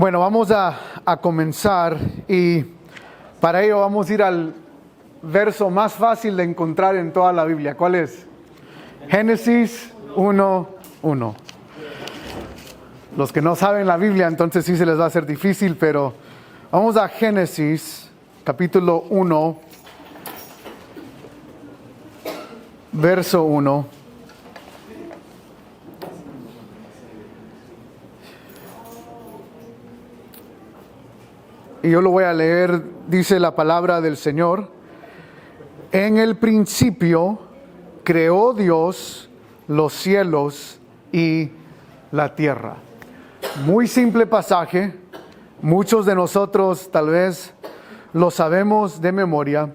Bueno, vamos a comenzar y para ello vamos a ir al verso más fácil de encontrar en toda la Biblia. ¿Cuál es? Génesis 1:1. Los que no saben la Biblia, entonces sí se les va a hacer difícil, pero vamos a Génesis capítulo 1, verso 1. Y yo lo voy a leer, dice la palabra del Señor. En el principio creó Dios los cielos y la tierra. Muy simple pasaje. Muchos de nosotros tal vez lo sabemos de memoria,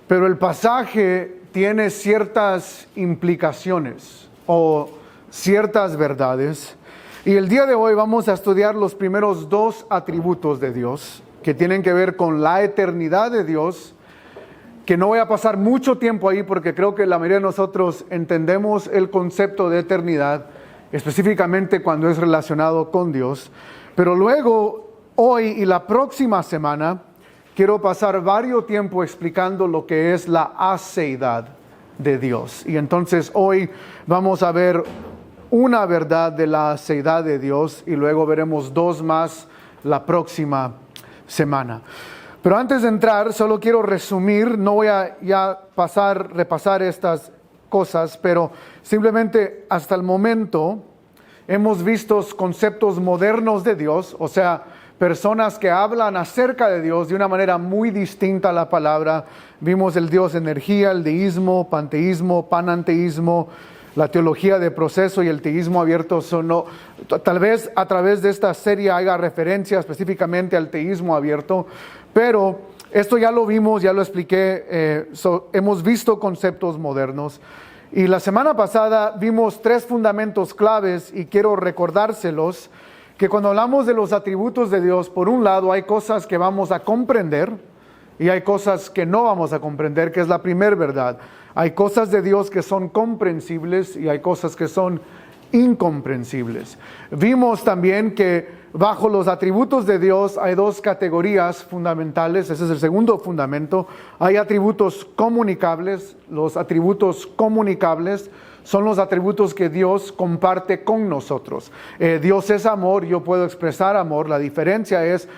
pero el pasaje tiene ciertas implicaciones o ciertas verdades. Y el día de hoy vamos a estudiar los primeros dos atributos de Dios que tienen que ver con la eternidad de Dios, que no voy a pasar mucho tiempo ahí porque creo que la mayoría de nosotros entendemos el concepto de eternidad, específicamente cuando es relacionado con Dios. Pero luego, hoy y la próxima semana, quiero pasar varios tiempo explicando lo que es la aceidad de Dios. Y entonces hoy vamos a ver una verdad de la aceidad de Dios y luego veremos dos más la próxima semana. Pero antes de entrar, solo quiero resumir, no voy a ya repasar estas cosas, pero simplemente hasta el momento hemos visto conceptos modernos de Dios, o sea, personas que hablan acerca de Dios de una manera muy distinta a la palabra. Vimos el Dios energía, el deísmo, panteísmo, pananteísmo, la teología de proceso y el teísmo abierto. Tal vez a través de esta serie haya referencia específicamente al teísmo abierto, pero esto ya lo vimos, ya lo expliqué. Hemos visto conceptos modernos. Y la semana pasada vimos tres fundamentos claves y quiero recordárselos, que cuando hablamos de los atributos de Dios, por un lado hay cosas que vamos a comprender y hay cosas que no vamos a comprender, que es la primera verdad. Hay cosas de Dios que son comprensibles y hay cosas que son incomprensibles. Vimos también que bajo los atributos de Dios hay dos categorías fundamentales. Ese es el segundo fundamento. Hay atributos comunicables. Los atributos comunicables son los atributos que Dios comparte con nosotros. Dios es amor, yo puedo expresar amor. La diferencia es,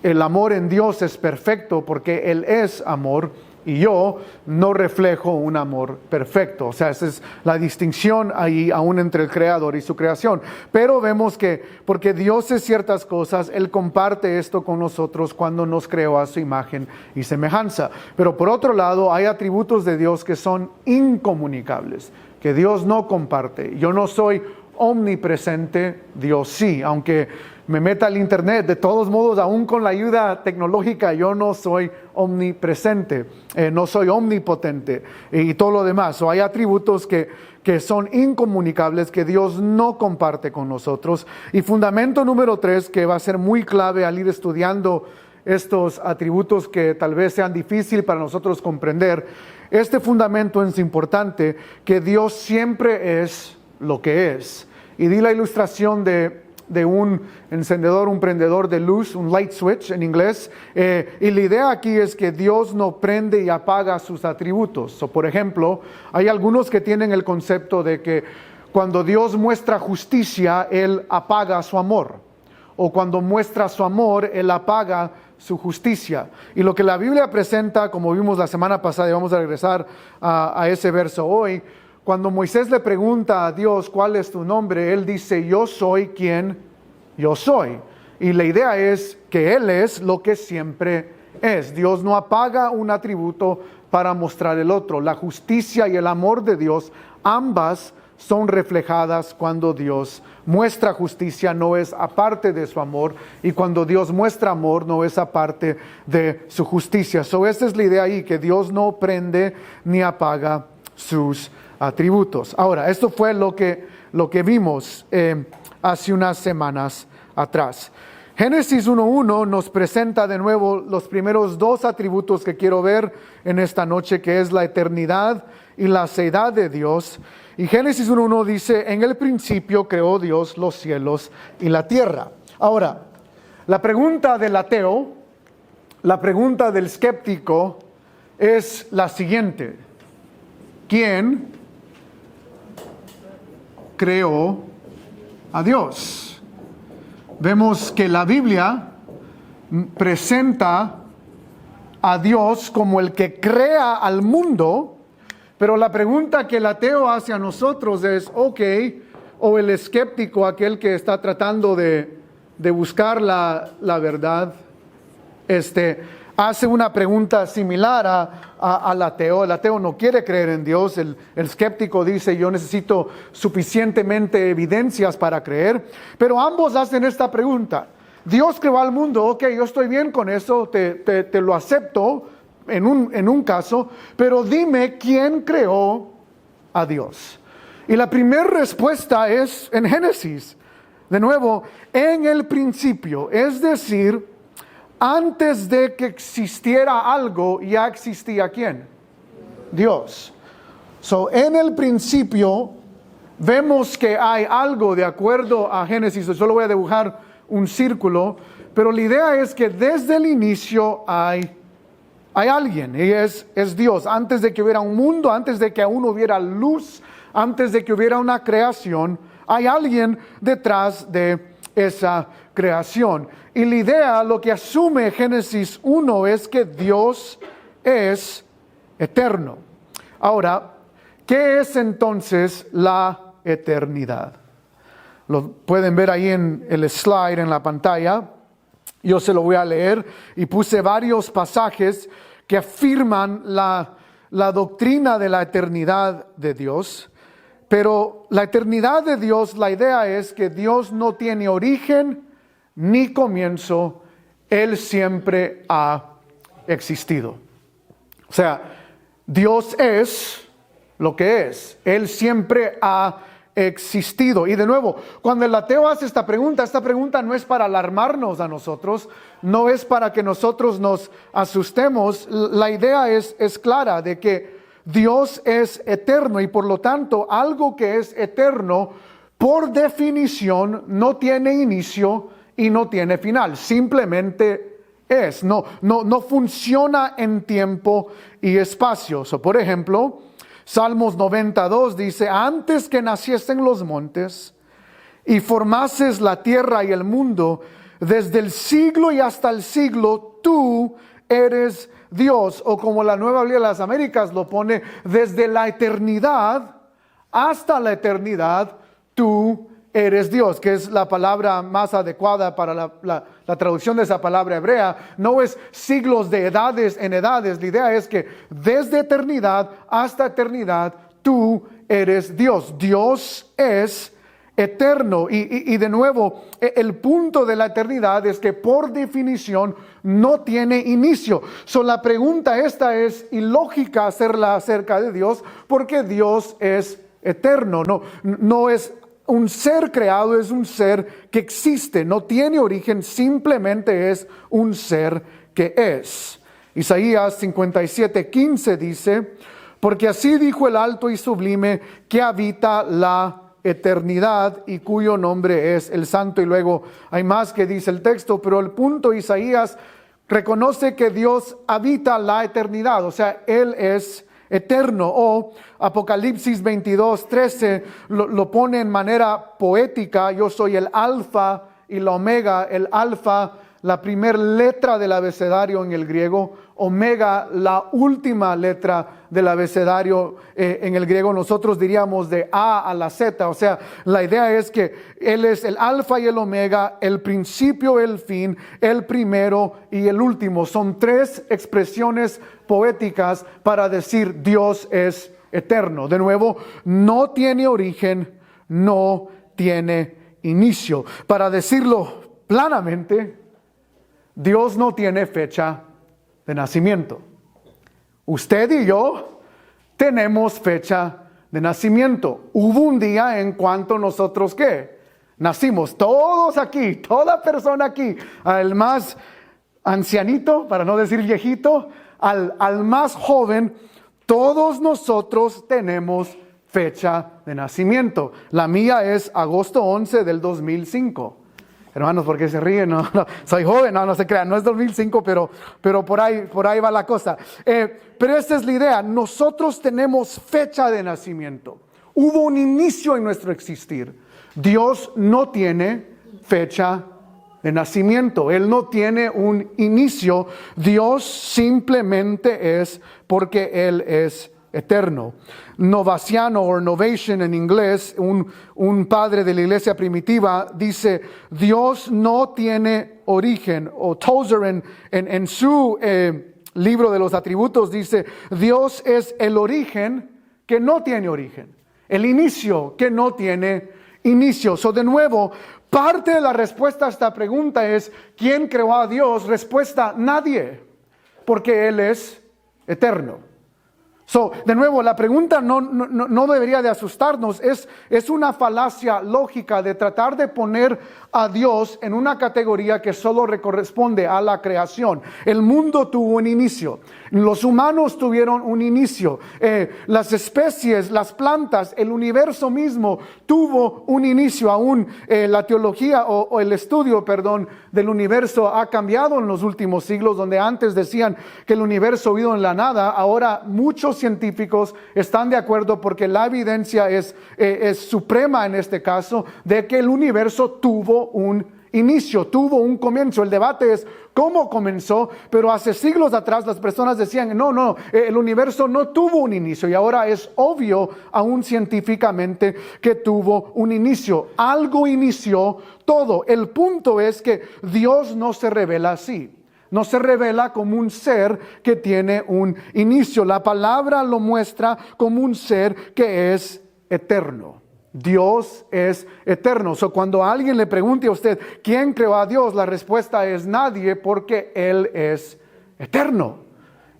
el amor en Dios es perfecto porque Él es amor y yo no reflejo un amor perfecto. O sea, esa es la distinción ahí aún entre el Creador y su creación. Pero vemos que porque Dios es ciertas cosas, Él comparte esto con nosotros cuando nos creó a su imagen y semejanza. Pero por otro lado, hay atributos de Dios que son incomunicables, que Dios no comparte. Yo no soy omnipresente, Dios sí, aunque me meta al internet, de todos modos, aún con la ayuda tecnológica, yo no soy omnipresente, no soy omnipotente y todo lo demás. Hay atributos que son incomunicables, que Dios no comparte con nosotros. Y fundamento número 3, que va a ser muy clave al ir estudiando estos atributos que tal vez sean difíciles para nosotros comprender. Este fundamento es importante, que Dios siempre es lo que es. Y di la ilustración de un encendedor, un prendedor de luz, un light switch en inglés. Y la idea aquí es que Dios no prende y apaga sus atributos. Por ejemplo, hay algunos que tienen el concepto de que cuando Dios muestra justicia, Él apaga su amor. O cuando muestra su amor, Él apaga su justicia. Y lo que la Biblia presenta, como vimos la semana pasada, y vamos a regresar a ese verso hoy, cuando Moisés le pregunta a Dios cuál es tu nombre, Él dice, yo soy quien yo soy. Y la idea es que Él es lo que siempre es. Dios no apaga un atributo para mostrar el otro. La justicia y el amor de Dios, ambas son reflejadas cuando Dios muestra justicia, no es aparte de su amor, y cuando Dios muestra amor, no es aparte de su justicia. Esa es la idea ahí, que Dios no prende ni apaga sus atributos. Ahora, esto fue lo que vimos hace unas semanas atrás. Génesis 1:1 nos presenta de nuevo los primeros dos atributos que quiero ver en esta noche, que es la eternidad y la aceidad de Dios. Y Génesis 1:1 dice, en el principio creó Dios los cielos y la tierra. Ahora, La pregunta del ateo, la pregunta del escéptico es la siguiente: ¿quién creó a Dios? Vemos que la Biblia presenta a Dios como el que crea al mundo, pero la pregunta que el ateo hace a nosotros es, o el escéptico, aquel que está tratando de buscar la verdad, hace una pregunta similar al ateo. El ateo no quiere creer en Dios. El escéptico dice, yo necesito suficientemente evidencias para creer. Pero ambos hacen esta pregunta. Dios creó al mundo, yo estoy bien con eso, te lo acepto en un caso, pero dime quién creó a Dios. Y la primera respuesta es en Génesis. De nuevo, en el principio, es decir, antes de que existiera algo, ya existía ¿quién? Dios. En el principio, vemos que hay algo de acuerdo a Génesis. Yo solo voy a dibujar un círculo, pero la idea es que desde el inicio hay alguien, y es Dios. Antes de que hubiera un mundo, antes de que aún hubiera luz, antes de que hubiera una creación, hay alguien detrás de esa creación. Y la idea, lo que asume Génesis 1 es que Dios es eterno. Ahora, ¿qué es entonces la eternidad? Lo pueden ver ahí en el slide en la pantalla. Yo se lo voy a leer y puse varios pasajes que afirman la doctrina de la eternidad de Dios. Pero la eternidad de Dios, la idea es que Dios no tiene origen ni comienzo. Él siempre ha existido. O sea, Dios es lo que es. Él siempre ha existido. Y de nuevo, cuando el ateo hace esta pregunta no es para alarmarnos a nosotros, no es para que nosotros nos asustemos. La idea es clara de que Dios es eterno, y por lo tanto algo que es eterno por definición no tiene inicio y no tiene final, simplemente es, no funciona en tiempo y espacio. Por ejemplo, Salmos 92 dice, antes que naciesen los montes y formases la tierra y el mundo, desde el siglo y hasta el siglo, tú eres Dios. O como la Nueva Biblia de las Américas lo pone, desde la eternidad hasta la eternidad, tú eres Dios, que es la palabra más adecuada para la traducción de esa palabra hebrea. No es siglos de edades en edades. La idea es que desde eternidad hasta eternidad, tú eres Dios. Dios es eterno. Y de nuevo, el punto de la eternidad es que por definición no tiene inicio. La pregunta esta es ilógica hacerla acerca de Dios, porque Dios es eterno. No es un ser creado, es un ser que existe, no tiene origen, simplemente es un ser que es. Isaías 57:15 dice, porque así dijo el alto y sublime que habita la eternidad y cuyo nombre es el santo. Y luego hay más que dice el texto, pero el punto, Isaías reconoce que Dios habita la eternidad, o sea, Él es eterno. O Apocalipsis 22:13 lo pone en manera poética, yo soy el alfa y la omega. El alfa, la primera letra del abecedario en el griego; omega, la última letra del abecedario en el griego. Nosotros diríamos de A a la Z. O sea, la idea es que Él es el alfa y el omega, el principio, el fin, el primero y el último. Son tres expresiones poéticas para decir Dios es eterno. De nuevo, no tiene origen, no tiene inicio. Para decirlo planamente, Dios no tiene fecha de nacimiento. Usted y yo tenemos fecha de nacimiento. Hubo un día en cuanto nosotros, ¿qué? Nacimos todos aquí, toda persona aquí, al más ancianito, para no decir viejito, al más joven, todos nosotros tenemos fecha de nacimiento. La mía es agosto 11 del 2005. Hermanos, ¿por qué se ríen? No, no, soy joven, no se crean, no es 2005, pero por ahí va la cosa. Pero esta es la idea, nosotros tenemos fecha de nacimiento. Hubo un inicio en nuestro existir. Dios no tiene fecha de nacimiento, Él no tiene un inicio. Dios simplemente es porque Él es eterno. Novaciano o Novation en inglés, un padre de la iglesia primitiva, dice: Dios no tiene origen. O Tozer en su libro de los atributos dice: Dios es el origen que no tiene origen, el inicio que no tiene inicio. De nuevo, parte de la respuesta a esta pregunta es: ¿quién creó a Dios? Respuesta: nadie, porque Él es eterno. De nuevo, la pregunta no debería de asustarnos. Es una falacia lógica de tratar de poner a Dios en una categoría que solo le corresponde a la creación. El mundo tuvo un inicio. Los humanos tuvieron un inicio. Las especies, las plantas, el universo mismo tuvo un inicio. Aún la teología o el estudio, del universo ha cambiado en los últimos siglos, donde antes decían que el universo vino en la nada. Ahora muchos científicos están de acuerdo, porque la evidencia es suprema en este caso, de que el universo tuvo un inicio, tuvo un comienzo. El debate es cómo comenzó, pero hace siglos atrás las personas decían: no, el universo no tuvo un inicio, y ahora es obvio aún científicamente que tuvo un inicio. Algo inició todo. El punto es que Dios no se revela así. No se revela como un ser que tiene un inicio. La palabra lo muestra como un ser que es eterno. Dios es eterno. Cuando alguien le pregunte a usted: ¿quién creó a Dios?, la respuesta es: nadie, porque Él es eterno.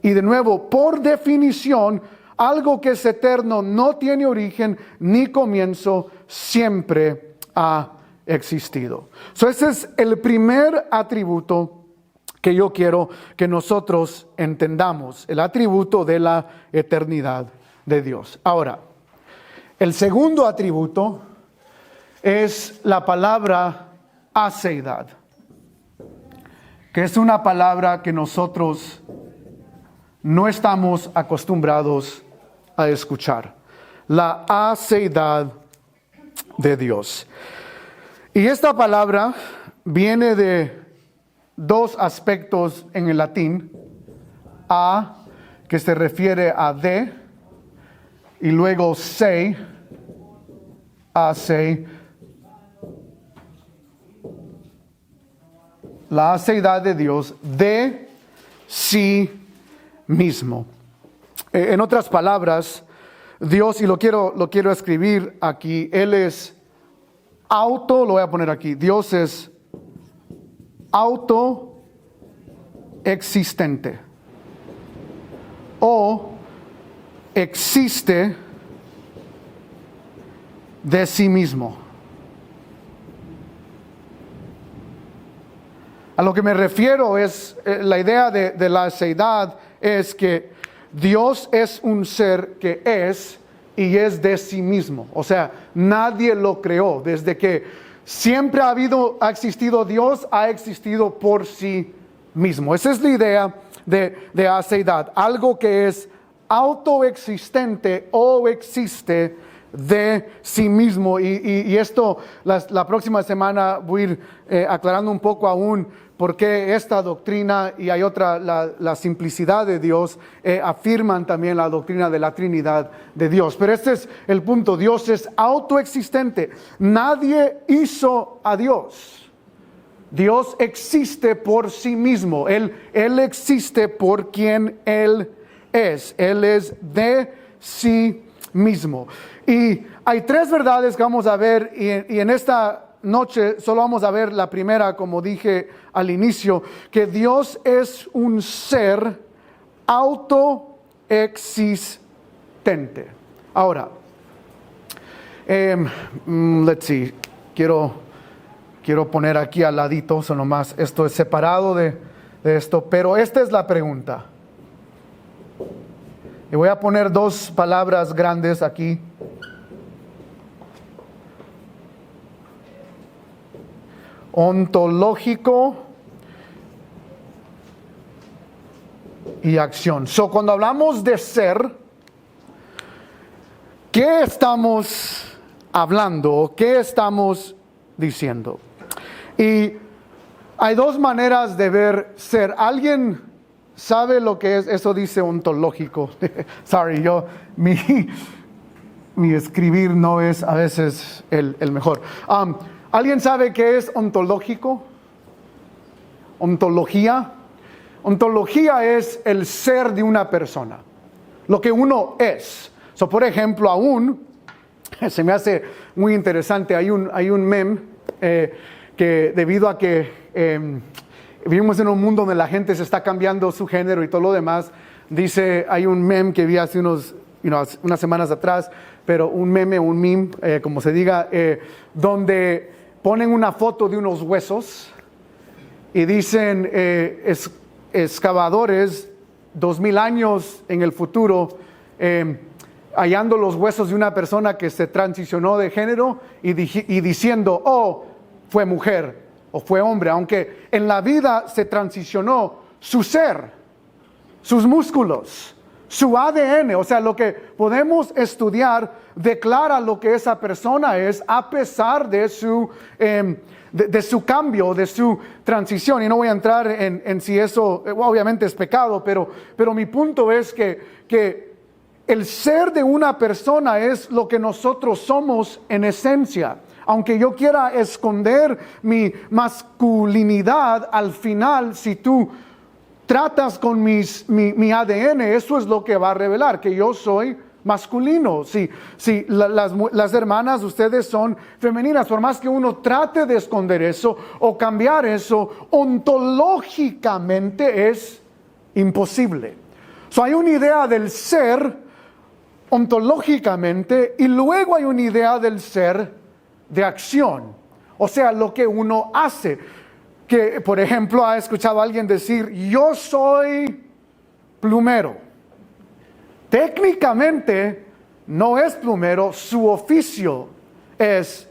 Y de nuevo, por definición, algo que es eterno no tiene origen ni comienzo, siempre ha existido. Ese es el primer atributo que yo quiero que nosotros entendamos, el atributo de la eternidad de Dios. Ahora, el segundo atributo es la palabra aceidad, que es una palabra que nosotros no estamos acostumbrados a escuchar. La aceidad de Dios. Y esta palabra viene de dos aspectos en el latín: a, que se refiere a de, y luego sei, acei. La aceidad de Dios de sí mismo. En otras palabras, Dios, y lo quiero escribir aquí, Él es lo voy a poner aquí: Dios es autoexistente, o existe de sí mismo. A lo que me refiero es, la idea de la aceidad es que Dios es un ser que es y es de sí mismo. O sea, nadie lo creó. Desde que siempre ha existido Dios, ha existido por sí mismo. Esa es la idea de aceidad. Algo que es autoexistente o existe de sí mismo. Y esto la próxima semana voy a ir aclarando un poco aún por qué esta doctrina y hay otra, la simplicidad de Dios, afirman también la doctrina de la Trinidad de Dios. Pero este es el punto: Dios es autoexistente. Nadie hizo a Dios. Dios existe por sí mismo. Él existe por quien Él es. Él es de sí mismo. Y hay tres verdades que vamos a ver, y en esta noche solo vamos a ver la primera, como dije al inicio, que Dios es un ser autoexistente. Ahora, let's see, quiero poner aquí al ladito, solo más, esto es separado de esto, pero esta es la pregunta. Y voy a poner dos palabras grandes aquí. ontológico y acción. So, cuando hablamos de ser, ¿qué estamos hablando? ¿Qué estamos diciendo? Y hay dos maneras de ver ser. ¿Alguien sabe lo que es? Eso dice ontológico. Sorry, mi escribir no es a veces el mejor. ¿Alguien sabe qué es ontológico? Ontología. Ontología es el ser de una persona, lo que uno es. So, por ejemplo, se me hace muy interesante, hay un meme que debido a que vivimos en un mundo donde la gente se está cambiando su género y todo lo demás, hay un meme que vi hace unas semanas atrás, pero un meme, como se diga, donde ponen una foto de unos huesos y dicen excavadores 2000 años en el futuro hallando los huesos de una persona que se transicionó de género y diciendo, oh, fue mujer o fue hombre, aunque en la vida se transicionó su ser, sus músculos, su ADN, o sea, lo que podemos estudiar declara lo que esa persona es a pesar de su cambio, de su transición. Y no voy a entrar en si eso obviamente es pecado, pero mi punto es que el ser de una persona es lo que nosotros somos en esencia. Aunque yo quiera esconder mi masculinidad, al final, si tú tratas con mi ADN, eso es lo que va a revelar, que yo soy masculino. Si las hermanas, ustedes son femeninas, por más que uno trate de esconder eso o cambiar eso, ontológicamente es imposible. Hay una idea del ser ontológicamente y luego hay una idea del ser de acción, o sea, lo que uno hace. Que, por ejemplo, ha escuchado a alguien decir, yo soy plumero. Técnicamente no es plumero, su oficio es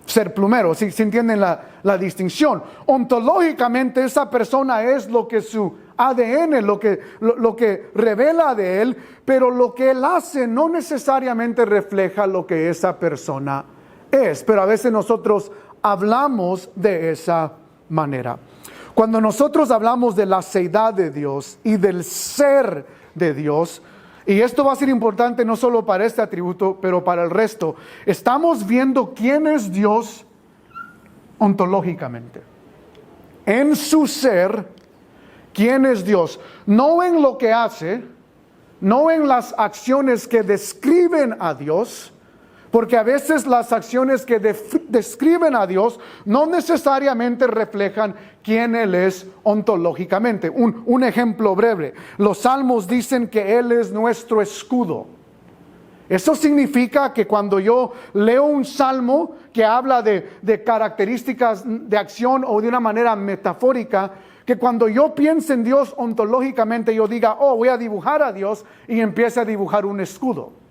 ser plumero. ¿Sí entienden la distinción? Ontológicamente esa persona es lo que su ADN, lo que revela de él, pero lo que él hace no necesariamente refleja lo que esa persona es. Pero a veces nosotros hablamos de esa manera. Cuando nosotros hablamos de la seidad de Dios y del ser de Dios, y esto va a ser importante no solo para este atributo, pero para el resto, estamos viendo quién es Dios ontológicamente. En su ser, quién es Dios. No en lo que hace, no en las acciones que describen a Dios, porque a veces las acciones que describen a Dios no necesariamente reflejan quién Él es ontológicamente. Un ejemplo breve. Los salmos dicen que Él es nuestro escudo. Eso significa que cuando yo leo un salmo que habla de características de acción o de una manera metafórica, que cuando yo piense en Dios ontológicamente yo diga, oh, voy a dibujar a Dios y empiece a dibujar un escudo.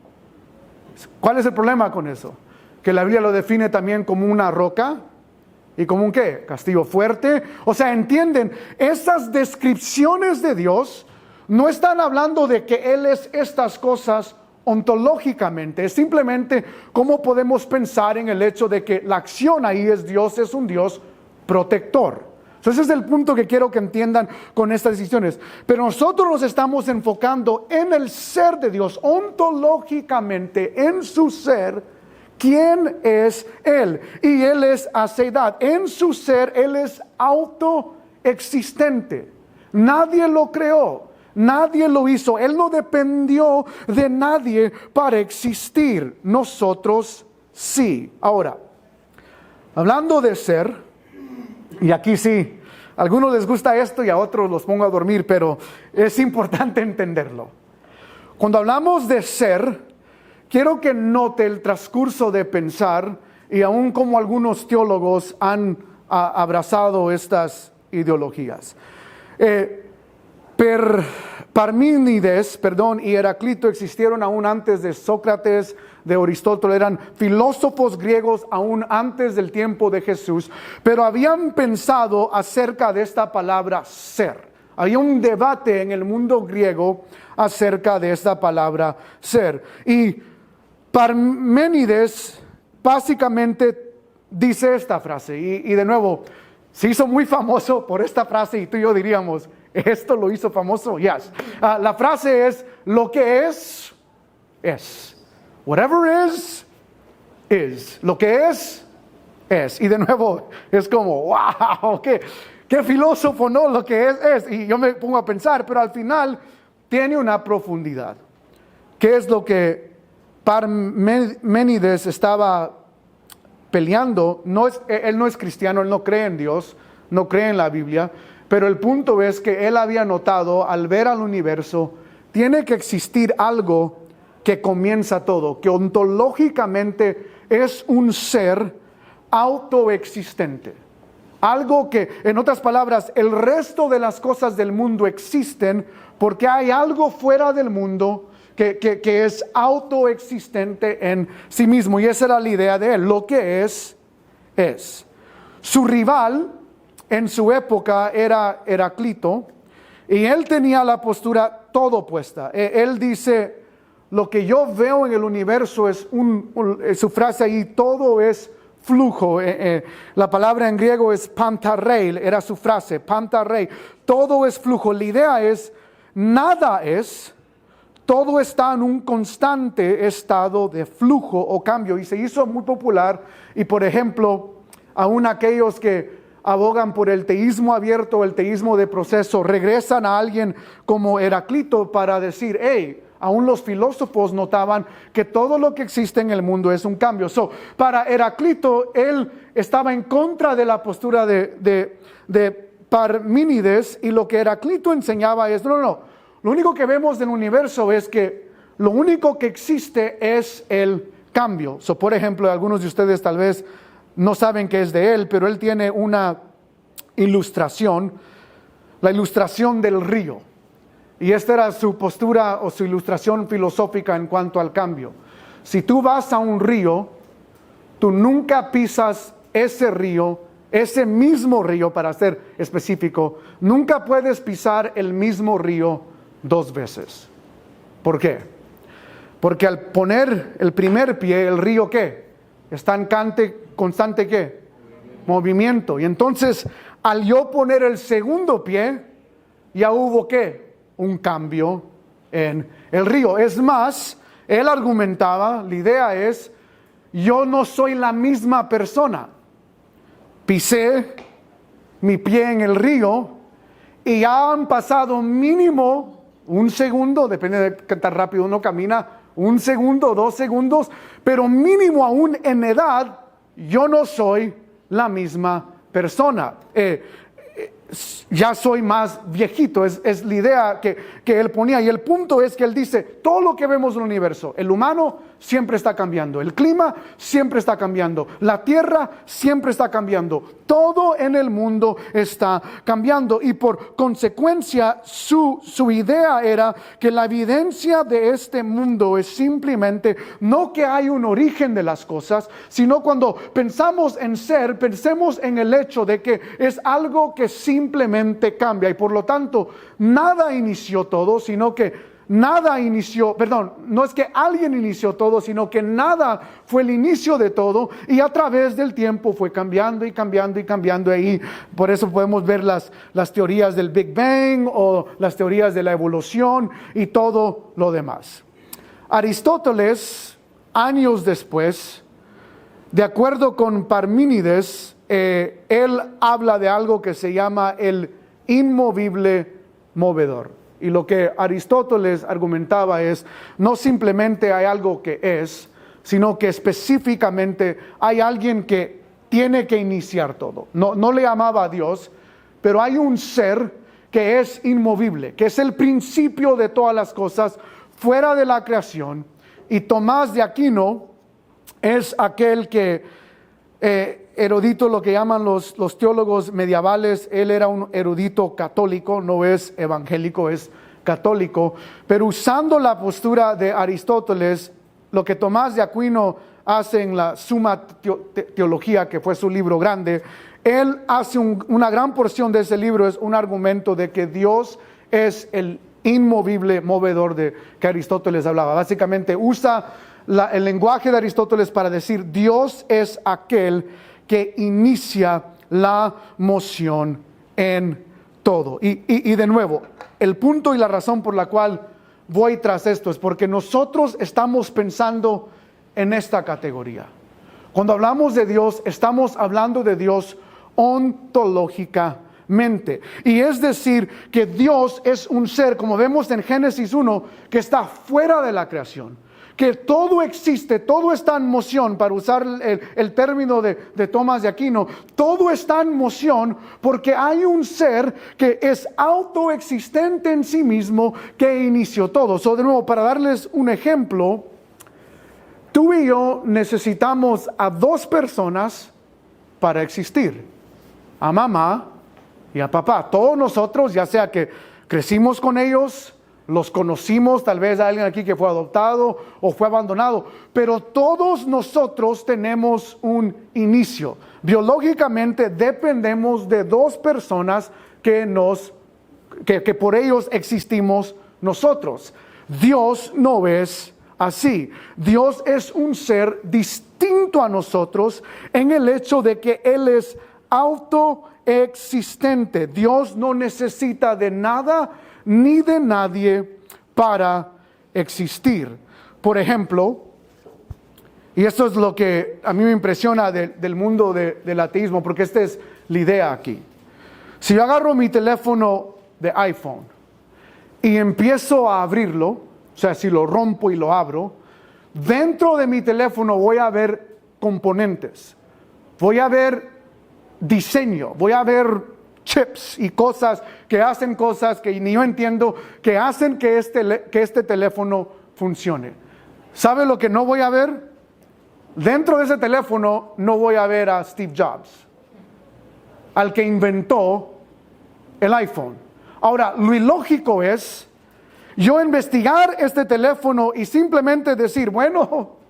¿Cuál es el problema con eso? Que la Biblia lo define también como una roca y como un ¿qué? Castillo fuerte. O sea, entienden, esas descripciones de Dios no están hablando de que Él es estas cosas ontológicamente. Es simplemente cómo podemos pensar en el hecho de que la acción ahí es un Dios protector. Entonces ese es el punto que quiero que entiendan con estas decisiones. Pero nosotros nos estamos enfocando en el ser de Dios, ontológicamente, en su ser, quién es Él. Y Él es aceidad. En su ser, Él es autoexistente. Nadie lo creó, nadie lo hizo. Él no dependió de nadie para existir. Nosotros sí. Ahora, hablando de ser, y aquí sí, a algunos les gusta esto y a otros los pongo a dormir, pero es importante entenderlo. Cuando hablamos de ser, quiero que note el transcurso de pensar, y aún como algunos teólogos han abrazado estas ideologías. Parmínides, y Heraclito existieron aún antes de Sócrates, de Aristóteles, eran filósofos griegos aún antes del tiempo de Jesús, pero habían pensado acerca de esta palabra ser. Había un debate en el mundo griego acerca de esta palabra ser. Y Parménides básicamente dice esta frase, y de nuevo, se hizo muy famoso por esta frase y tú y yo diríamos, ¿esto lo hizo famoso? Yes. La frase es, lo que es, es. Whatever is. Lo que es. Y de nuevo, es como, wow, qué filósofo, ¿no? Lo que es. Y yo me pongo a pensar, pero al final tiene una profundidad. ¿Qué es lo que Parménides estaba peleando? Él no es cristiano, él no cree en Dios, no cree en la Biblia, pero el punto es que él había notado al ver al universo, tiene que existir algo que comienza todo, que ontológicamente es un ser autoexistente. Algo que, en otras palabras, el resto de las cosas del mundo existen porque hay algo fuera del mundo que es autoexistente en sí mismo. Y esa era la idea de él. Lo que es. Su rival en su época era Heraclito, y él tenía la postura todo opuesta. Él dice, lo que yo veo en el universo es su frase ahí, todo es flujo. La palabra en griego es pantarrei, era su frase, pantarrei. Todo es flujo. La idea es, nada es, todo está en un constante estado de flujo o cambio. Y se hizo muy popular, y por ejemplo, aún aquellos que abogan por el teísmo abierto, el teísmo de proceso, regresan a alguien como Heraclito para decir, hey, aún los filósofos notaban que todo lo que existe en el mundo es un cambio. Para Heraclito, él estaba en contra de la postura de Parménides, y lo que Heraclito enseñaba es, no, lo único que vemos del universo es que lo único que existe es el cambio. Por ejemplo, algunos de ustedes tal vez no saben qué es de él, pero él tiene una ilustración, la ilustración del río. Y esta era su postura o su ilustración filosófica en cuanto al cambio. Si tú vas a un río, tú nunca pisas ese río, ese mismo río, para ser específico, nunca puedes pisar el mismo río dos veces. ¿Por qué? Porque al poner el primer pie, el río, ¿qué? Constante, ¿qué? Movimiento. Y entonces, al yo poner el segundo pie, ya hubo, ¿qué? Un cambio en el río. Es más, él argumentaba, la idea es, yo no soy la misma persona. Pisé mi pie en el río y ya han pasado mínimo un segundo, depende de qué tan rápido uno camina, 1 segundo, 2 segundos, pero mínimo aún en edad, yo no soy la misma persona. Ya soy más viejito, es la idea que él ponía. Y el punto es que él dice, todo lo que vemos en el universo, el humano siempre está cambiando, el clima siempre está cambiando, la tierra siempre está cambiando, todo en el mundo está cambiando. Y por consecuencia, su idea era que la evidencia de este mundo es simplemente no que hay un origen de las cosas, sino cuando pensamos en ser, pensemos en el hecho de que es algo que simplemente cambia. Y por lo tanto, nada inició todo, sino que no es que alguien inició todo, sino que nada fue el inicio de todo, y a través del tiempo fue cambiando y cambiando y cambiando. Ahí, por eso podemos ver las teorías del Big Bang o las teorías de la evolución y todo lo demás. Aristóteles, años después, de acuerdo con Parménides, él habla de algo que se llama el inmovible movedor. Y lo que Aristóteles argumentaba es, no simplemente hay algo que es, sino que específicamente hay alguien que tiene que iniciar todo. No le llamaba a Dios, pero hay un ser que es inmovible, que es el principio de todas las cosas fuera de la creación. Y Tomás de Aquino es aquel que erudito, lo que llaman los teólogos medievales. Él era un erudito católico, no es evangélico, es católico, pero usando la postura de Aristóteles, lo que Tomás de Aquino hace en la Suma Teología, que fue su libro grande, él hace una gran porción de ese libro, es un argumento de que Dios es el inmovible movedor de que Aristóteles hablaba. Básicamente usa el lenguaje de Aristóteles para decir Dios es aquel que inicia la moción en todo. Y de nuevo, el punto y la razón por la cual voy tras esto es porque nosotros estamos pensando en esta categoría. Cuando hablamos de Dios, estamos hablando de Dios ontológicamente. Y es decir, que Dios es un ser, como vemos en Génesis 1, que está fuera de la creación. Que todo existe, todo está en moción, para usar el término de Tomás de Aquino, todo está en moción porque hay un ser que es autoexistente en sí mismo que inició todo. De nuevo, para darles un ejemplo, tú y yo necesitamos a dos personas para existir, a mamá y a papá. Todos nosotros, ya sea que crecimos con ellos, los conocimos, tal vez alguien aquí que fue adoptado o fue abandonado, pero todos nosotros tenemos un inicio. Biológicamente dependemos de dos personas que por ellos existimos nosotros. Dios no es así. Dios es un ser distinto a nosotros en el hecho de que Él es autoexistente. Dios no necesita de nada ni de nadie para existir. Por ejemplo, y esto es lo que a mí me impresiona del mundo del ateísmo, porque esta es la idea aquí. Si yo agarro mi teléfono de iPhone y empiezo a abrirlo, o sea, si lo rompo y lo abro, dentro de mi teléfono voy a ver componentes, voy a ver diseño, voy a ver chips y cosas que hacen cosas que ni yo entiendo, que hacen que este teléfono funcione. ¿Sabe lo que no voy a ver? Dentro de ese teléfono no voy a ver a Steve Jobs, al que inventó el iPhone. Ahora, lo ilógico es yo investigar este teléfono y simplemente decir, bueno,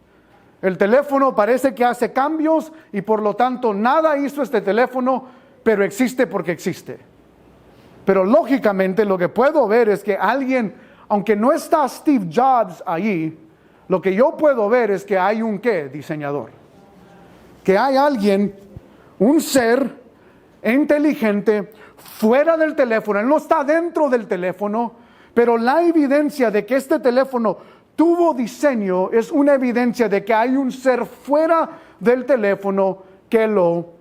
el teléfono parece que hace cambios y por lo tanto nada hizo este teléfono, pero existe porque existe. Pero lógicamente lo que puedo ver es que alguien, aunque no está Steve Jobs ahí, lo que yo puedo ver es que hay un diseñador. Que hay alguien, un ser inteligente fuera del teléfono. Él no está dentro del teléfono, pero la evidencia de que este teléfono tuvo diseño es una evidencia de que hay un ser fuera del teléfono que lo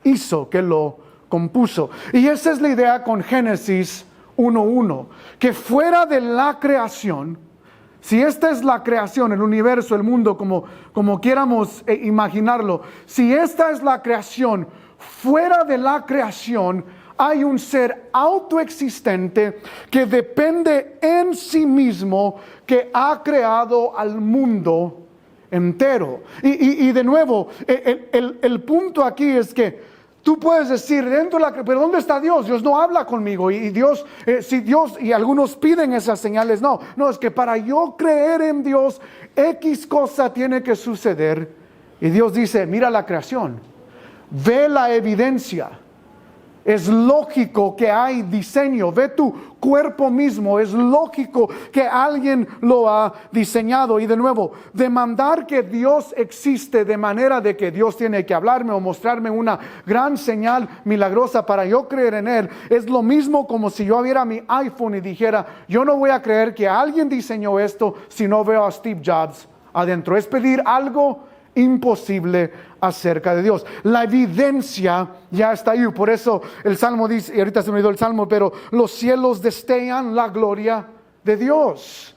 hizo, que lo compuso. Y esa es la idea con Génesis 1:1, que fuera de la creación, si esta es la creación, el universo, el mundo, como quieramos imaginarlo, si esta es la creación, fuera de la creación hay un ser autoexistente que depende en sí mismo, que ha creado al mundo entero. Y de nuevo, el punto aquí es que tú puedes decir pero ¿dónde está Dios? Dios no habla conmigo. Y Dios, si Dios, y algunos piden esas señales, no, es que para yo creer en Dios, X cosa tiene que suceder. Y Dios dice, mira la creación, ve la evidencia. Es lógico que hay diseño. Ve tu cuerpo mismo. Es lógico que alguien lo ha diseñado. Y de nuevo, demandar que Dios existe de manera de que Dios tiene que hablarme o mostrarme una gran señal milagrosa para yo creer en Él, es lo mismo como si yo abriera mi iPhone y dijera, yo no voy a creer que alguien diseñó esto si no veo a Steve Jobs adentro. Es pedir algo imposible acerca de Dios. La evidencia ya está ahí. Por eso el Salmo dice, y ahorita se me olvidó el Salmo, pero los cielos destellan la gloria de Dios.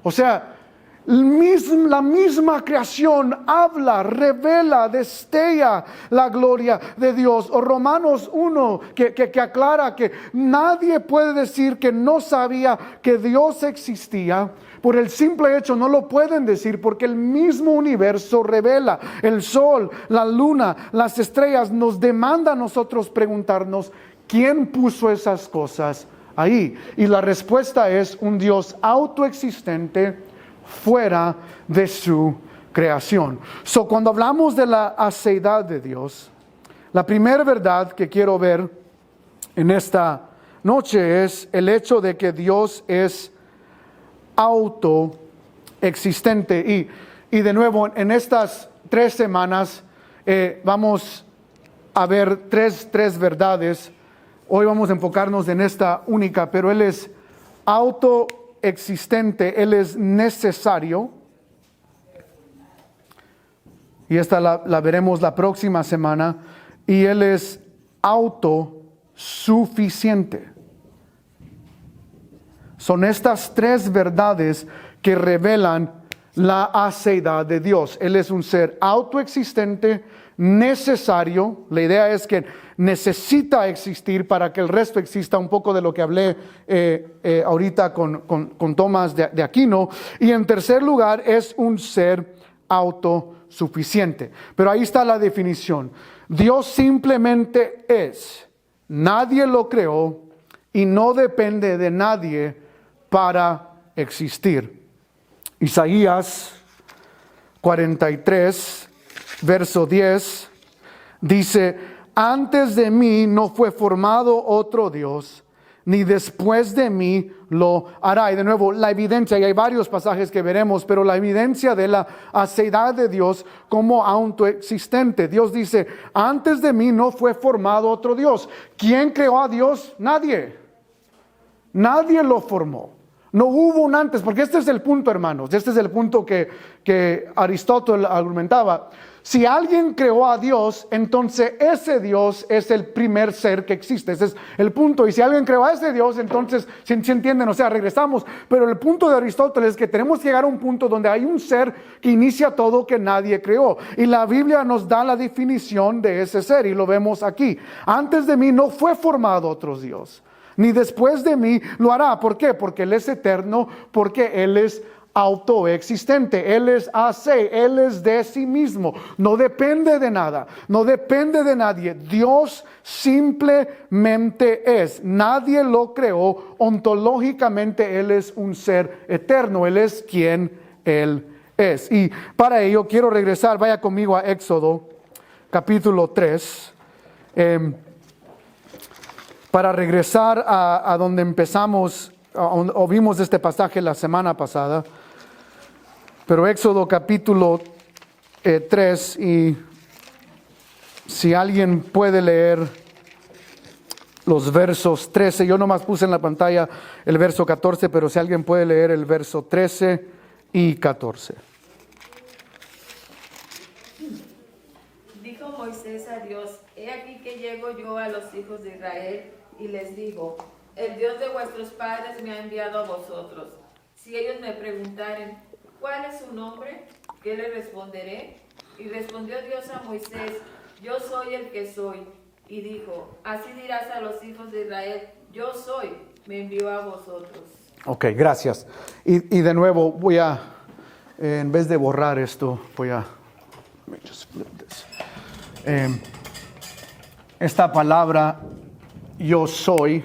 O sea, la misma creación habla, revela, destella la gloria de Dios. O Romanos 1 que aclara que nadie puede decir que no sabía que Dios existía, Por el simple hecho no lo pueden decir porque el mismo universo revela. El sol, la luna, las estrellas nos demanda a nosotros preguntarnos ¿quién puso esas cosas ahí? Y la respuesta es un Dios autoexistente fuera de su creación. Cuando hablamos de la aceidad de Dios, la primera verdad que quiero ver en esta noche es el hecho de que Dios es autoexistente. Y de nuevo, en estas 3 semanas vamos a ver tres verdades. Hoy vamos a enfocarnos en esta única, pero Él es autoexistente, Él es necesario. Y esta la veremos la próxima semana. Y Él es autosuficiente. Son estas 3 verdades que revelan la aceidad de Dios. Él es un ser autoexistente, necesario. La idea es que necesita existir para que el resto exista, un poco de lo que hablé ahorita con Tomás de Aquino. Y en tercer lugar, es un ser autosuficiente. Pero ahí está la definición. Dios simplemente es. Nadie lo creó y no depende de nadie para existir. Isaías 43, verso 10, dice: antes de mí no fue formado otro Dios, ni después de mí lo hará. Y de nuevo, la evidencia, y hay varios pasajes que veremos, pero la evidencia de la aceidad de Dios como autoexistente. Dios dice: antes de mí no fue formado otro Dios. ¿Quién creó a Dios? Nadie. Nadie lo formó. No hubo un antes, porque este es el punto, hermanos. Este es el punto que Aristóteles argumentaba. Si alguien creó a Dios, entonces ese Dios es el primer ser que existe. Ese es el punto. Y si alguien creó a ese Dios, entonces, ¿se entienden? O sea, regresamos. Pero el punto de Aristóteles es que tenemos que llegar a un punto donde hay un ser que inicia todo que nadie creó. Y la Biblia nos da la definición de ese ser, y lo vemos aquí. Antes de mí no fue formado otro Dios, ni después de mí lo hará. ¿Por qué? Porque Él es eterno, porque Él es autoexistente, Él es AC, Él es de sí mismo, no depende de nada, no depende de nadie. Dios simplemente es, nadie lo creó. Ontológicamente Él es un ser eterno, Él es quien Él es. Y para ello quiero regresar, vaya conmigo a Éxodo capítulo 3, para regresar a donde empezamos, o vimos este pasaje la semana pasada. Pero Éxodo capítulo 3, y si alguien puede leer los versos 13, yo nomás puse en la pantalla el verso 14, pero si alguien puede leer el verso 13 y 14. Dijo Moisés a Dios: he aquí que llego yo a los hijos de Israel, y les digo: el Dios de vuestros padres me ha enviado a vosotros. Si ellos me preguntaren: ¿cuál es su nombre?, ¿qué le responderé? Y respondió Dios a Moisés: yo soy el que soy. Y dijo: así dirás a los hijos de Israel: yo soy, me envió a vosotros. Ok, gracias. Y de nuevo voy a, en vez de borrar esto, voy a... let me just flip this. Esta palabra yo soy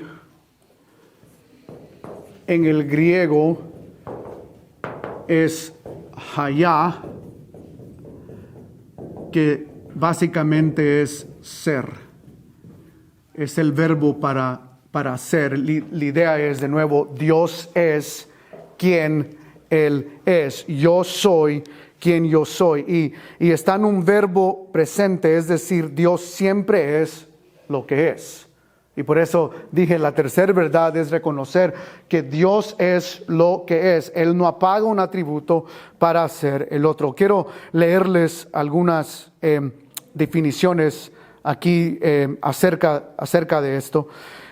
en el griego es hayá, que básicamente es ser. Es el verbo para ser. La idea es, de nuevo, Dios es quien Él es. Yo soy quien yo soy. Y está en un verbo presente, es decir, Dios siempre es lo que es. Y por eso dije, la tercera verdad es reconocer que Dios es lo que es. Él no apaga un atributo para hacer el otro. Quiero leerles algunas definiciones aquí acerca de esto.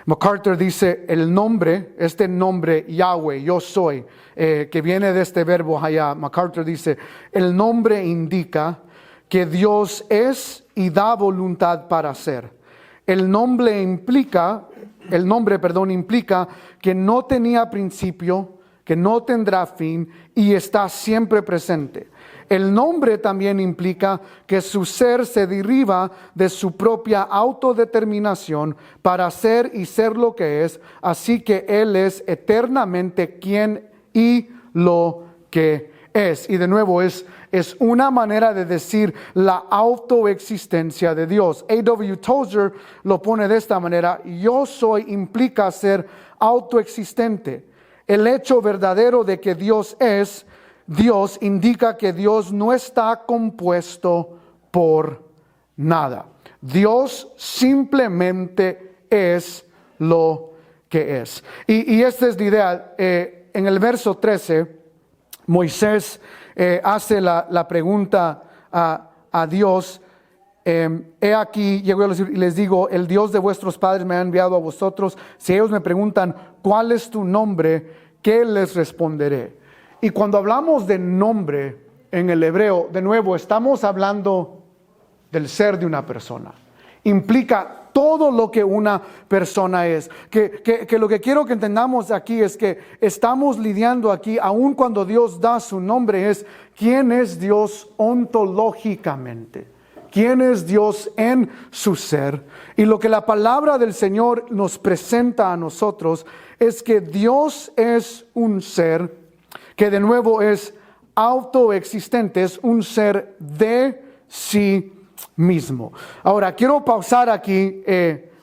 MacArthur dice: el nombre, este nombre Yahweh, yo soy, que viene de este verbo hayá. MacArthur dice: el nombre indica que Dios es y da voluntad para ser. El nombre implica que no tenía principio que no tendrá fin y está siempre presente. El nombre también implica que su ser se deriva de su propia autodeterminación para ser y ser lo que es, así que Él es eternamente quien y lo que es. Y de nuevo es una manera de decir la autoexistencia de Dios. A.W. Tozer lo pone de esta manera: yo soy implica ser autoexistente. El hecho verdadero de que Dios es Dios indica que Dios no está compuesto por nada. Dios simplemente es lo que es. Y esta es la idea. En el verso 13, Moisés hace la pregunta a Dios. He aquí, llego y les digo, el Dios de vuestros padres me ha enviado a vosotros. Si ellos me preguntan, ¿cuál es tu nombre?, ¿qué les responderé? Y cuando hablamos de nombre en el hebreo, de nuevo, estamos hablando del ser de una persona. Implica todo lo que una persona es. Que lo que quiero que entendamos aquí es que estamos lidiando aquí, aun cuando Dios da su nombre, es quién es Dios ontológicamente. ¿Quién es Dios en su ser? Y lo que la palabra del Señor nos presenta a nosotros es que Dios es un ser que de nuevo es autoexistente, es un ser de sí mismo. Ahora, quiero pausar aquí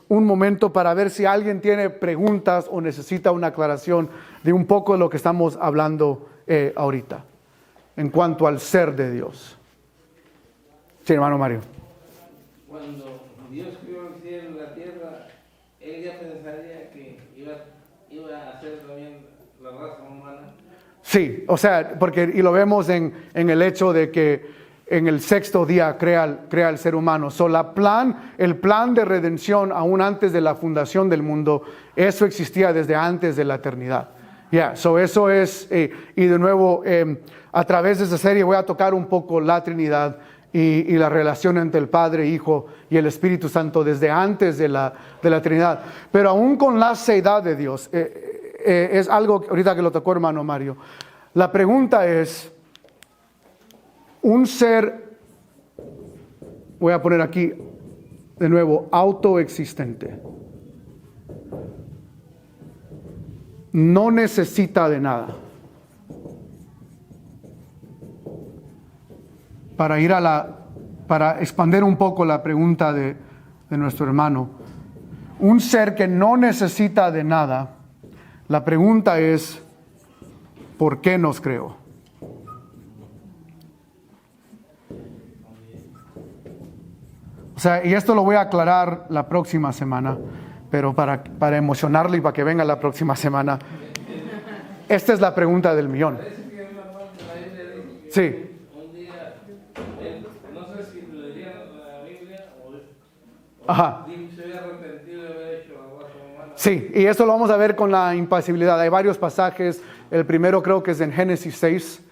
un momento para ver si alguien tiene preguntas o necesita una aclaración de un poco de lo que estamos hablando ahorita, en cuanto al ser de Dios. Sí, hermano Mario. Cuando Dios creó el cielo y la tierra, Él ya pensaría que iba a hacer también la raza humana. Sí, o sea, y lo vemos en el hecho de que en el sexto día crea el ser humano. El plan de redención, aún antes de la fundación del mundo, eso existía desde antes de la eternidad. Eso es, y de nuevo, a través de esta serie voy a tocar un poco la Trinidad y la relación entre el Padre, Hijo y el Espíritu Santo desde antes de la Trinidad. Pero aún con la seidad de Dios, es algo ahorita que lo tocó hermano Mario. La pregunta es, un ser, voy a poner aquí de nuevo, autoexistente, no necesita de nada. Para expandir un poco la pregunta de nuestro hermano, un ser que no necesita de nada, la pregunta es, ¿por qué nos creó? O sea, y esto lo voy a aclarar la próxima semana, pero para emocionarle y para que venga la próxima semana, esta es la pregunta del millón. Sí. Un día, no sé si leían la Biblia o Ajá. se había arrepentido de haber hecho la raza humana. Sí, y esto lo vamos a ver con la impasibilidad. Hay varios pasajes. El primero creo que es en Génesis 6,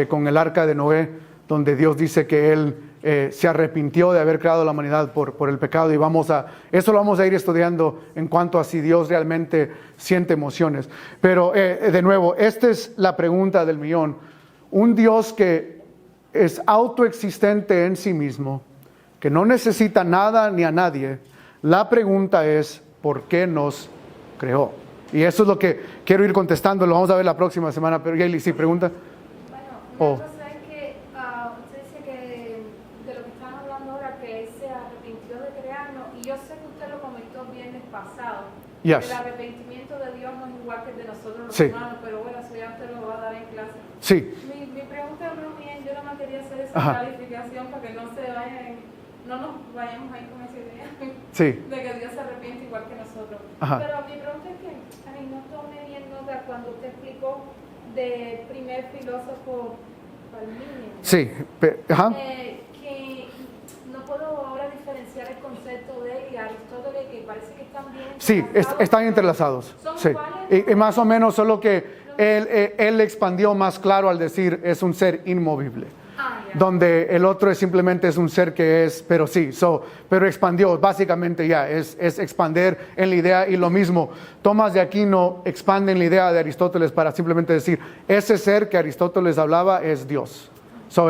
con el arca de Noé, donde Dios dice que Él se arrepintió de haber creado la humanidad por el pecado. Y eso lo vamos a ir estudiando en cuanto a si Dios realmente siente emociones. Pero de nuevo, esta es la pregunta del millón. Un Dios que es autoexistente en sí mismo, que no necesita nada ni a nadie. La pregunta es, ¿por qué nos creó? Y eso es lo que quiero ir contestando. Lo vamos a ver la próxima semana. Pero Yaeli, sí, pregunta. Bueno, una cosa es que usted dice que de lo que están hablando ahora, que Él se arrepintió de crearnos, y yo sé que usted lo comentó el viernes pasado. Yes. El arrepentimiento de Dios no es igual que el de nosotros los Sí. humanos, pero bueno, eso ya usted lo va a dar en clase. Sí. Mi pregunta más bien, yo nada más quería hacer esa Ajá. clarificación para que no nos vayamos ahí con esa idea Sí. de que Dios se arrepiente igual que nosotros. Ajá. Pero mi pregunta es que a mí no tomé bien nota cuando usted explicó del primer filósofo Parménides. Sí. Ajá. Que no puedo ahora diferenciar el concepto de él y Aristóteles, que parece que están bien Sí, están entrelazados. ¿Son Sí. cuáles? Y más o menos, solo que él expandió más claro al decir es un ser inmovible. donde el otro simplemente es un ser que es, pero sí, pero expandió, básicamente ya, es expander en la idea. Y lo mismo, Tomás de Aquino expande en la idea de Aristóteles para simplemente decir, ese ser que Aristóteles hablaba es Dios.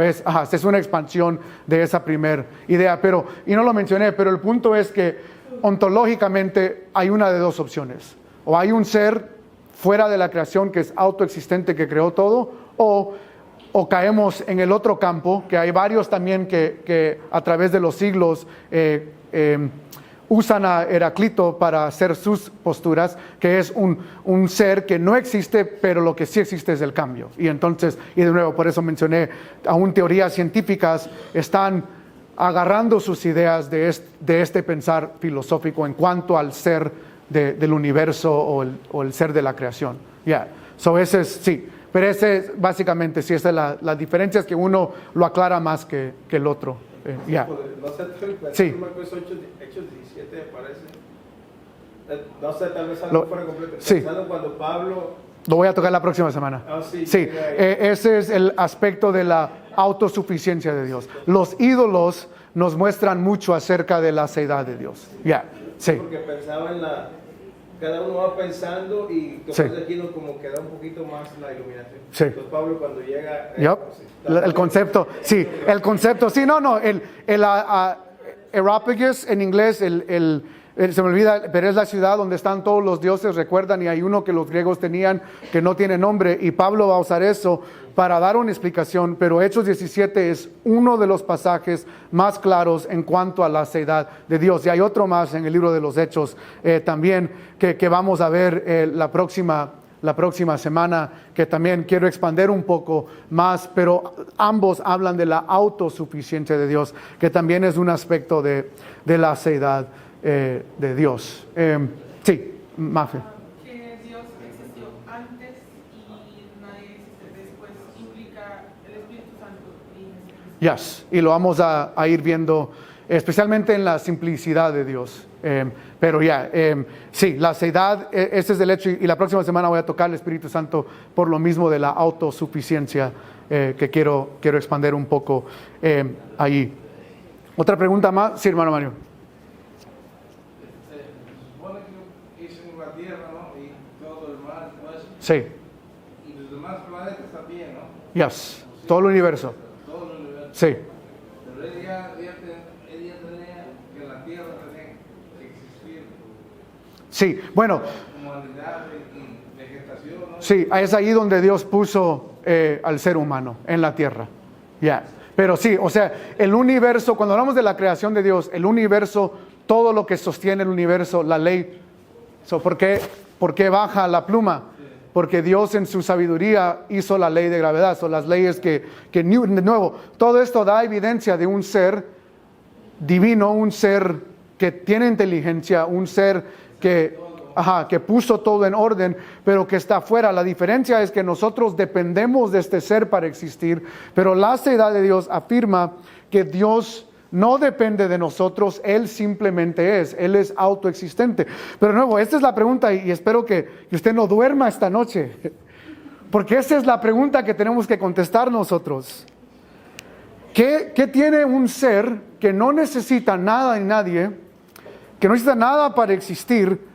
Es una expansión de esa primera idea, y no lo mencioné, pero el punto es que ontológicamente hay una de dos opciones: o hay un ser fuera de la creación que es autoexistente, que creó todo, o caemos en el otro campo, que hay varios también que a través de los siglos usan a Heráclito para hacer sus posturas, que es un ser que no existe, pero lo que sí existe es el cambio. Y entonces, y de nuevo, por eso mencioné, aún teorías científicas están agarrando sus ideas de este pensar filosófico en cuanto al ser del universo o el ser de la creación. Ese es, sí, pero ese es básicamente, sí, esa es la diferencia, es que uno lo aclara más que el otro. No sé, Sí. Hechos 17 parece. No sé, tal vez algo fuera completo. Sí. Pensando cuando Pablo... Lo voy a tocar la próxima semana. Sí, ese es el aspecto de la autosuficiencia de Dios. Los ídolos nos muestran mucho acerca de la seidad de Dios. Sí. Porque pensaba en cada uno va pensando y Sí. aquí como que da un poquito más la iluminación. Sí. Entonces Pablo cuando llega... El concepto, sí, el Areopagus en inglés, se me olvida, pero es la ciudad donde están todos los dioses, recuerdan, y hay uno que los griegos tenían que no tiene nombre, y Pablo va a usar eso para dar una explicación, pero Hechos 17 es uno de los pasajes más claros en cuanto a la seidad de Dios. Y hay otro más en el libro de los Hechos también que vamos a ver la próxima semana, que también quiero expandir un poco más, pero ambos hablan de la autosuficiencia de Dios, que también es un aspecto de la seidad de Dios. Sí, Mafe. Que Dios existió antes y nadie existe después, implica el Espíritu Santo y Jesucristo. Y lo vamos a ir viendo, especialmente en la simplicidad de Dios. Pero sí, la seidad, ese es el hecho, y la próxima semana voy a tocar el Espíritu Santo por lo mismo de la autosuficiencia que quiero expandir un poco ahí. ¿Otra pregunta más? Sí, hermano Mario. Se supone que hizo la Tierra, ¿no? Y todo el mar, todo eso. Sí. Y los demás planetas también, ¿no? Todo el universo. Todo el universo. Sí. Pero él ya tenía que la Tierra tenía que existir. Sí, bueno. Humanidad y vegetación, ¿no? Sí, es ahí donde Dios puso al ser humano, en la tierra. Pero sí, o sea, el universo, cuando hablamos de la creación de Dios, el universo, todo lo que sostiene el universo, la ley. ¿Por qué baja la pluma? Porque Dios en su sabiduría hizo la ley de gravedad, son las leyes que de nuevo, todo esto da evidencia de un ser divino, un ser que tiene inteligencia, un ser que puso todo en orden, pero que está afuera. La diferencia es que nosotros dependemos de este ser para existir, pero la seidad de Dios afirma que Dios no depende de nosotros, Él simplemente Él es autoexistente. Pero de nuevo, esta es la pregunta, y espero que usted no duerma esta noche, porque esa es la pregunta que tenemos que contestar nosotros. ¿Qué tiene un ser que no necesita nada ni nadie, que no necesita nada para existir?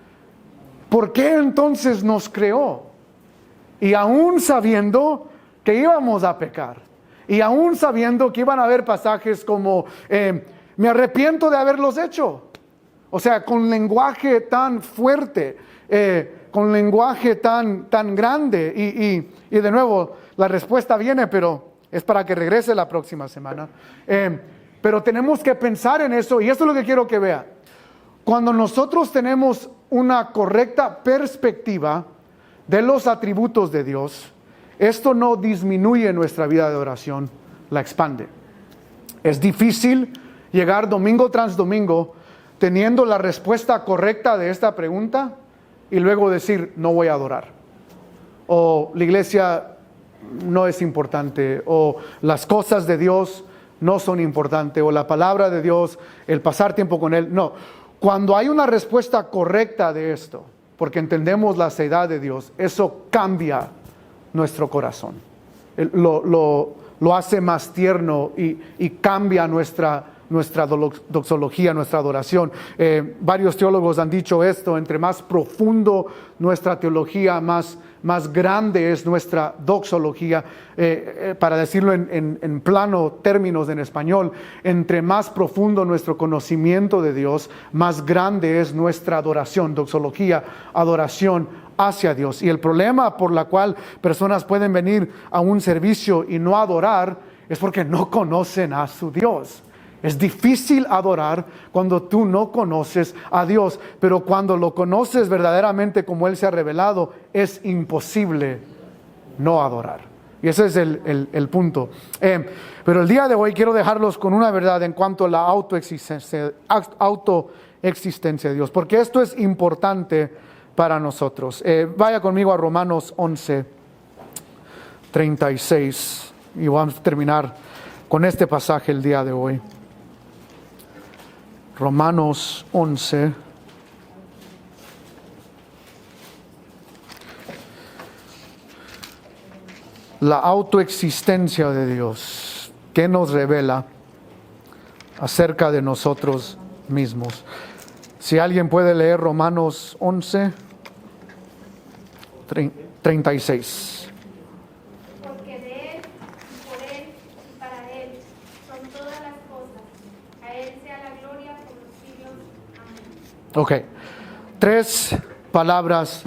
¿Por qué entonces nos creó? Y aún sabiendo que íbamos a pecar, y aún sabiendo que iban a haber pasajes como me arrepiento de haberlos hecho, o sea, con lenguaje tan fuerte, con lenguaje tan grande, y de nuevo la respuesta viene, pero es para que regrese la próxima semana. Pero tenemos que pensar en eso, y esto es lo que quiero que vea. Cuando nosotros tenemos una correcta perspectiva de los atributos de Dios, esto no disminuye nuestra vida de oración, la expande. Es difícil llegar domingo tras domingo teniendo la respuesta correcta de esta pregunta y luego decir, no voy a adorar. O la iglesia no es importante, o las cosas de Dios no son importantes, o la palabra de Dios, el pasar tiempo con Él. No, cuando hay una respuesta correcta de esto, porque entendemos la seidad de Dios, eso cambia nuestro corazón. lo hace más tierno y cambia nuestra doxología, nuestra adoración. Varios teólogos han dicho esto: entre más profundo nuestra teología, más grande es nuestra doxología. Para decirlo en plano términos en español, entre más profundo nuestro conocimiento de Dios, más grande es nuestra adoración, doxología, adoración hacia Dios. Y el problema por la cual personas pueden venir a un servicio y no adorar es porque no conocen a su Dios. Es difícil adorar cuando tú no conoces a Dios, pero cuando lo conoces verdaderamente como Él se ha revelado, es imposible no adorar. Y ese es el punto. Pero el día de hoy quiero dejarlos con una verdad en cuanto a la autoexistencia de Dios, porque esto es importante para nosotros. Vaya conmigo a Romanos 11:36 y vamos a terminar con este pasaje el día de hoy. Romanos 11. La autoexistencia de Dios, que nos revela acerca de nosotros mismos. Si alguien puede leer Romanos 11:36. Porque de Él, y por Él, y para Él, son todas las cosas. A Él sea la gloria por los siglos. Amén. Ok. 3 palabras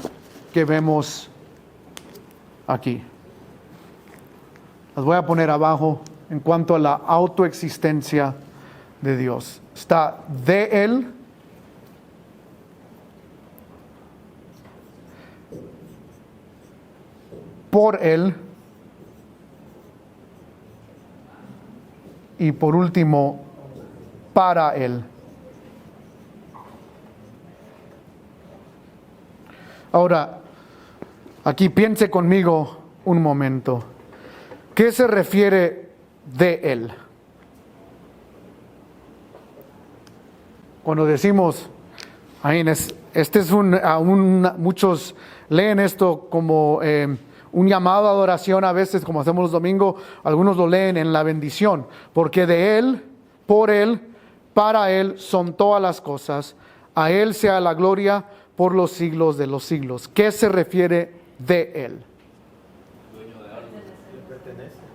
que vemos aquí. Las voy a poner abajo en cuanto a la autoexistencia de Dios. Está de Él, por Él y por último, para Él. Ahora, aquí piense conmigo un momento. ¿Qué se refiere de Él? Cuando decimos, muchos leen esto como un llamado a adoración, a veces como hacemos los domingos, algunos lo leen en la bendición, porque de Él, por Él, para Él son todas las cosas, a Él sea la gloria por los siglos de los siglos. ¿Qué se refiere de Él?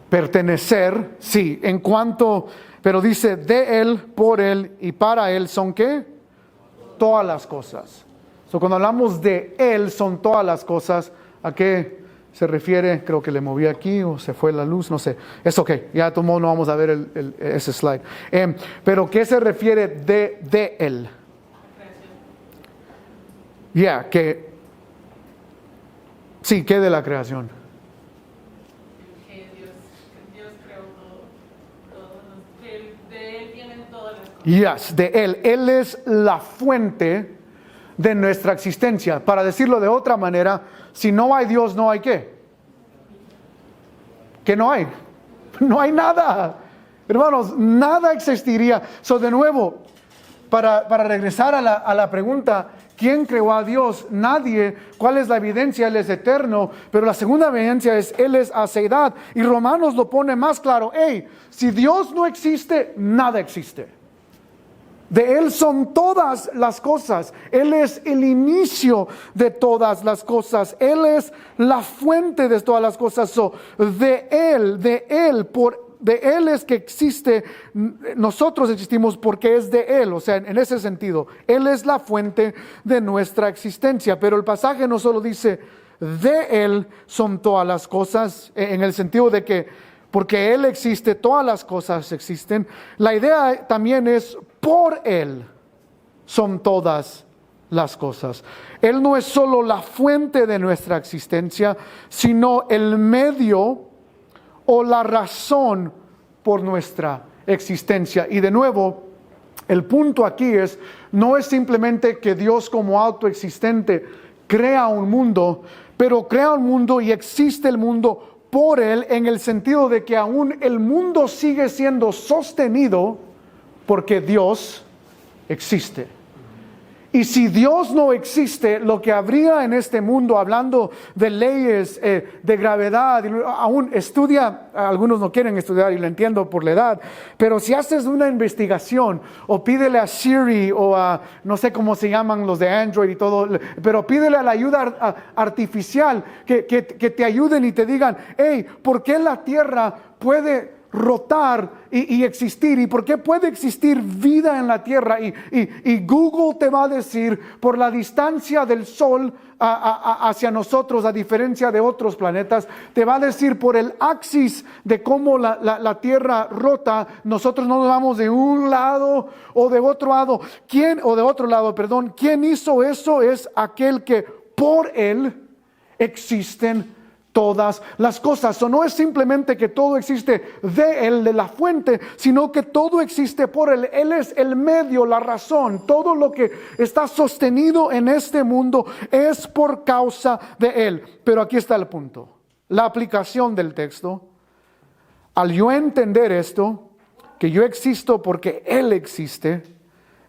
Pertenecer, sí, en cuanto, pero dice de Él, por Él y para Él son ¿qué? Todas las cosas. Cuando hablamos de Él son todas las cosas, ¿a qué se refiere? Creo que le moví aquí o se fue la luz, no sé. Es ok, ya de todo modo no vamos a ver ese slide. Pero ¿qué se refiere de Él? Que sí, ¿qué de la creación? Dios creó todo, de Él vienen todas las cosas. Yes, de Él. Él es la fuente de nuestra existencia. Para decirlo de otra manera, si no hay Dios, no hay ¿qué? ¿Qué no hay? No hay nada. Hermanos, nada existiría. De nuevo, para regresar a la pregunta, ¿quién creó a Dios? Nadie. ¿Cuál es la evidencia? Él es eterno. Pero la segunda evidencia es Él es aceidad. Y Romanos lo pone más claro. Si Dios no existe, nada existe. De Él son todas las cosas. Él es el inicio de todas las cosas. Él es la fuente de todas las cosas. De Él es que existe. Nosotros existimos porque es de Él. O sea, en ese sentido, Él es la fuente de nuestra existencia. Pero el pasaje no solo dice de Él son todas las cosas, en el sentido de que porque Él existe, todas las cosas existen. La idea también es por Él son todas las cosas. Él no es solo la fuente de nuestra existencia, sino el medio o la razón por nuestra existencia. Y de nuevo, el punto aquí no es simplemente que Dios como autoexistente crea un mundo, pero crea un mundo y existe el mundo por Él, en el sentido de que aún el mundo sigue siendo sostenido porque Dios existe. Y si Dios no existe, lo que habría en este mundo, hablando de leyes de gravedad, aún estudia, algunos no quieren estudiar y lo entiendo por la edad, pero si haces una investigación o pídele a Siri o a, no sé cómo se llaman los de Android y todo, pero pídele a la ayuda artificial que te ayuden y te digan, hey, ¿por qué la Tierra puede rotar y existir? ¿Y por qué puede existir vida en la Tierra? Y Google te va a decir, por la distancia del Sol hacia nosotros, a diferencia de otros planetas, te va a decir por el axis de cómo la Tierra rota, nosotros no nos vamos de un lado o de otro lado. ¿Quién hizo eso? Es aquel que por él existen todas las cosas. O no es simplemente que todo existe de él, de la fuente, sino que todo existe por él. Él es el medio, la razón. Todo lo que está sostenido en este mundo es por causa de él. Pero aquí está el punto. La aplicación del texto. Al yo entender esto, que yo existo porque él existe,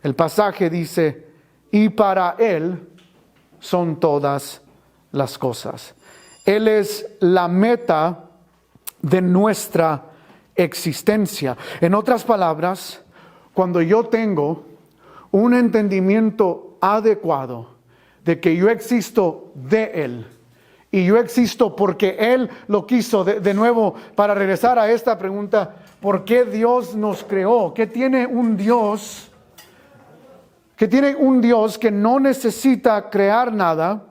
el pasaje dice, y para él son todas las cosas. Él es la meta de nuestra existencia. En otras palabras, cuando yo tengo un entendimiento adecuado de que yo existo de Él y yo existo porque Él lo quiso, de nuevo, para regresar a esta pregunta, ¿por qué Dios nos creó? ¿Qué tiene un Dios? ¿Qué tiene un Dios que no necesita crear nada?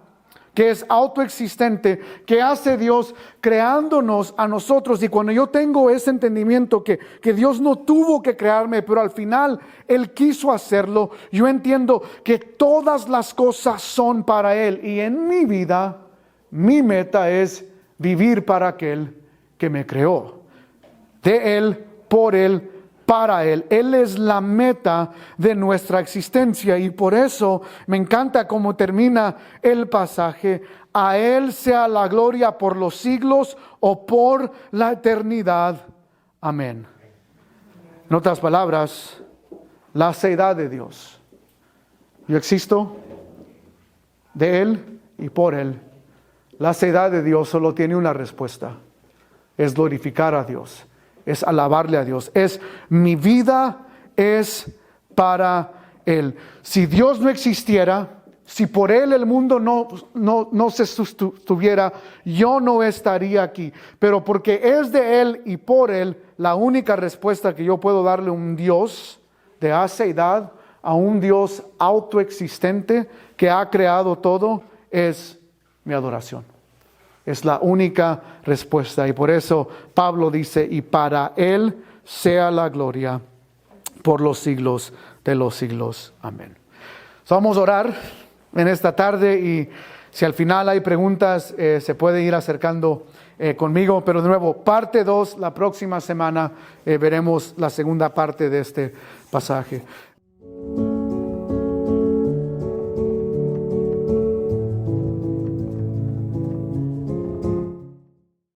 Que es autoexistente, que hace Dios creándonos a nosotros. Y cuando yo tengo ese entendimiento que Dios no tuvo que crearme, pero al final Él quiso hacerlo, yo entiendo que todas las cosas son para Él. Y en mi vida, mi meta es vivir para aquel que me creó. De Él, por Él, para Él. Él es la meta de nuestra existencia y por eso me encanta cómo termina el pasaje. A Él sea la gloria por los siglos o por la eternidad. Amén. En otras palabras, la seidad de Dios. Yo existo de Él y por Él. La seidad de Dios solo tiene una respuesta. Es glorificar a Dios. Es alabarle a Dios. Es mi vida es para Él. Si Dios no existiera, si por Él el mundo no se sostuviera, yo no estaría aquí. Pero porque es de Él y por Él, la única respuesta que yo puedo darle a un Dios de aceidad, a un Dios autoexistente que ha creado todo, es mi adoración. Es la única respuesta. Y por eso Pablo dice, y para Él sea la gloria por los siglos de los siglos. Amén. Vamos a orar en esta tarde y si al final hay preguntas, se puede ir acercando conmigo. Pero de nuevo, parte 2, la próxima semana veremos la segunda parte de este pasaje.